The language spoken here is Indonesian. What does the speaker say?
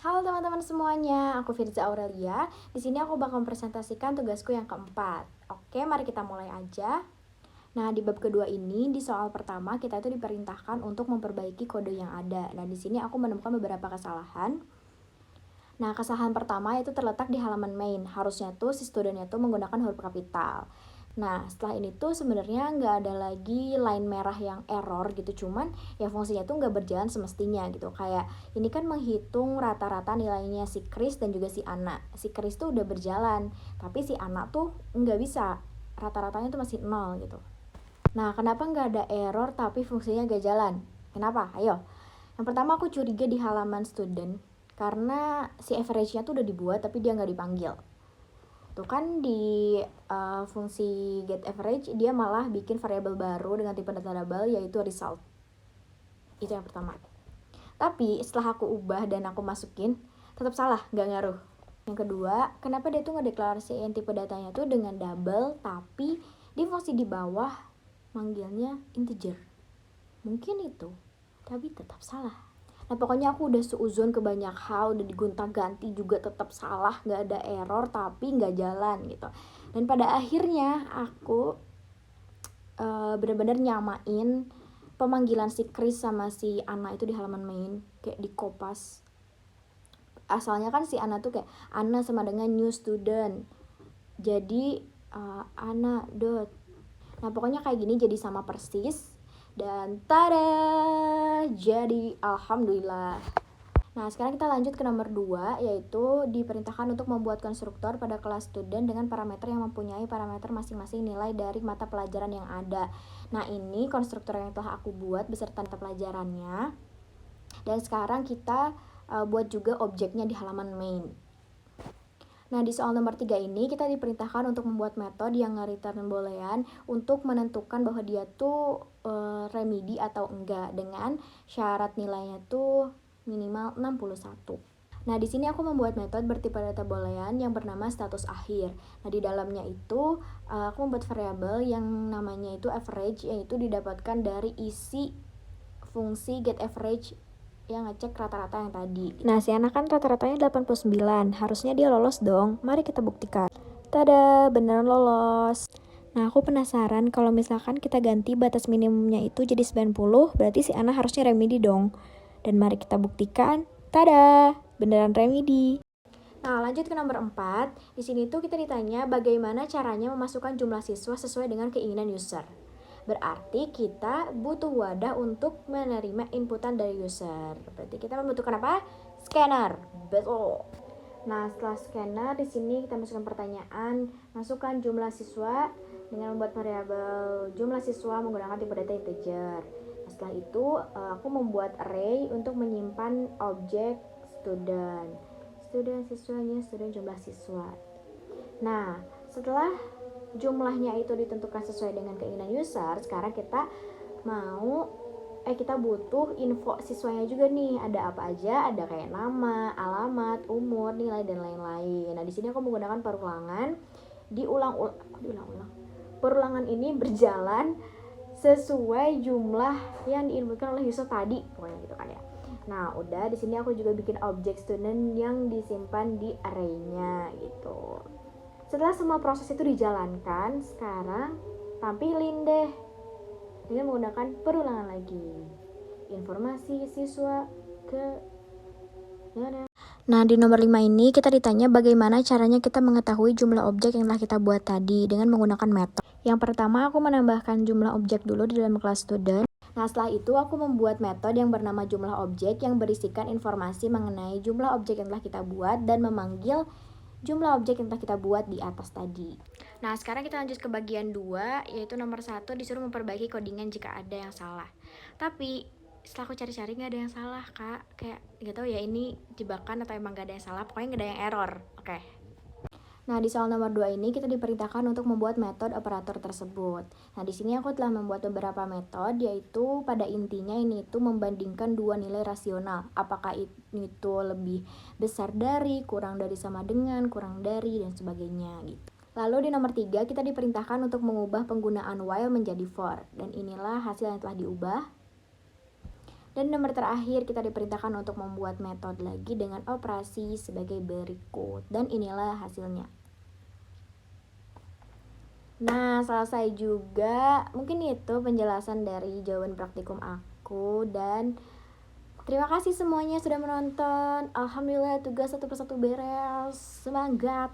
Halo teman-teman semuanya, aku Firza Aurelia. Di sini aku bakal mempresentasikan tugasku yang keempat. Oke, mari kita mulai aja. Nah, di bab kedua ini, di soal pertama kita itu diperintahkan untuk memperbaiki kode yang ada. Nah, di sini aku menemukan beberapa kesalahan. Nah, kesalahan pertama itu terletak di halaman main. Harusnya tuh si studentnya tuh menggunakan huruf kapital. Nah, setelah ini tuh sebenarnya nggak ada lagi line merah yang error gitu. Cuman ya fungsinya tuh nggak berjalan semestinya gitu. Kayak ini kan menghitung rata-rata nilainya si Chris dan juga si Anna. Si Chris tuh udah berjalan, tapi si Anna tuh nggak bisa. Rata-ratanya tuh masih 0 gitu. Nah, kenapa nggak ada error tapi fungsinya nggak jalan? Kenapa? Ayo. Yang pertama aku curiga di halaman student karena si average-nya tuh udah dibuat tapi dia nggak dipanggil. Tuh kan di fungsi get average dia malah bikin variabel baru dengan tipe data double yaitu result. Itu yang pertama. Tapi setelah aku ubah dan aku masukin tetap salah, nggak ngaruh. Yang kedua, kenapa dia tuh ngedeklarasiin tipe datanya tuh dengan double tapi di fungsi di bawah manggilnya integer? Mungkin itu, tapi tetap salah. Nah, pokoknya aku udah seuzon ke banyak hal, udah digonta-ganti juga tetap salah, nggak ada error tapi nggak jalan gitu. Dan pada akhirnya aku benar-benar nyamain pemanggilan si Chris sama si Anna itu di halaman main, kayak di kopas. Asalnya kan si Anna tuh kayak Anna sama dengan new student, jadi Anna dot. Nah, pokoknya kayak gini jadi sama persis. Dan tada, jadi alhamdulillah. Nah, sekarang kita lanjut ke nomor 2, yaitu diperintahkan untuk membuat konstruktor pada kelas student dengan parameter yang mempunyai parameter masing-masing nilai dari mata pelajaran yang ada. Nah, ini konstruktor yang telah aku buat beserta mata pelajarannya. Dan sekarang kita buat juga objeknya di halaman main. Nah, di soal nomor 3 ini kita diperintahkan untuk membuat metode yang nge-return boolean untuk menentukan bahwa dia tuh remedi atau enggak dengan syarat nilainya tuh minimal 61. Nah, di sini aku membuat metode bertipe data boolean yang bernama status akhir. Nah, di dalamnya itu aku membuat variabel yang namanya itu average, yaitu didapatkan dari isi fungsi get average yang ngecek rata-rata yang tadi. Nah, si anak kan rata-ratanya 89, harusnya dia lolos dong. Mari kita buktikan. Tada, beneran lolos. Nah, aku penasaran kalau misalkan kita ganti batas minimumnya itu jadi 90, berarti si anak harusnya remedi dong. Dan mari kita buktikan. Tada, beneran remedi. Nah, lanjut ke nomor 4. Di sini tuh kita ditanya bagaimana caranya memasukkan jumlah siswa sesuai dengan keinginan user. Berarti kita butuh wadah untuk menerima inputan dari user. Berarti kita membutuhkan apa? Scanner. Betul. Nah, setelah scanner di sini kita masukkan pertanyaan, masukkan jumlah siswa dengan membuat variabel jumlah siswa menggunakan tipe data integer. Nah, setelah itu aku membuat array untuk menyimpan objek student. Student siswanya, student jumlah siswa. Nah, setelah jumlahnya itu ditentukan sesuai dengan keinginan user, sekarang kita butuh info siswanya juga nih. Ada apa aja? Ada kayak nama, alamat, umur, nilai dan lain-lain. Nah, di sini aku menggunakan perulangan. Perulangan ini berjalan sesuai jumlah yang diinputkan oleh user tadi, pokoknya gitu kan ya. Nah, udah di sini aku juga bikin objek student yang disimpan di array-nya gitu. Setelah semua proses itu dijalankan, sekarang tampilin deh dengan menggunakan perulangan lagi. Informasi siswa ke Nah, di nomor 5 ini kita ditanya bagaimana caranya kita mengetahui jumlah objek yang telah kita buat tadi dengan menggunakan metode. Yang pertama, aku menambahkan jumlah objek dulu di dalam kelas student. Nah, setelah itu aku membuat metode yang bernama jumlah objek yang berisikan informasi mengenai jumlah objek yang telah kita buat dan memanggil jumlah objek yang telah kita buat di atas tadi. Nah, sekarang kita lanjut ke bagian 2, yaitu nomor 1 disuruh memperbaiki codingan jika ada yang salah. Tapi setelah aku cari-cari nggak ada yang salah, Kak. Kayak nggak tahu ya ini jebakan atau emang nggak ada yang salah, pokoknya nggak ada yang error. Oke. Nah, di soal nomor 2 ini kita diperintahkan untuk membuat metode operator tersebut. Nah, di sini aku telah membuat beberapa metode, yaitu pada intinya ini itu membandingkan dua nilai rasional. Apakah itu lebih besar dari, kurang dari, sama dengan, kurang dari, dan sebagainya gitu. Lalu di nomor 3 kita diperintahkan untuk mengubah penggunaan while menjadi for. Dan inilah hasil yang telah diubah. Dan nomor terakhir kita diperintahkan untuk membuat metode lagi dengan operasi sebagai berikut. Dan inilah hasilnya. Nah, selesai juga. Mungkin itu penjelasan dari jawaban praktikum aku. Dan terima kasih semuanya sudah menonton. Alhamdulillah tugas satu persatu beres. Semangat!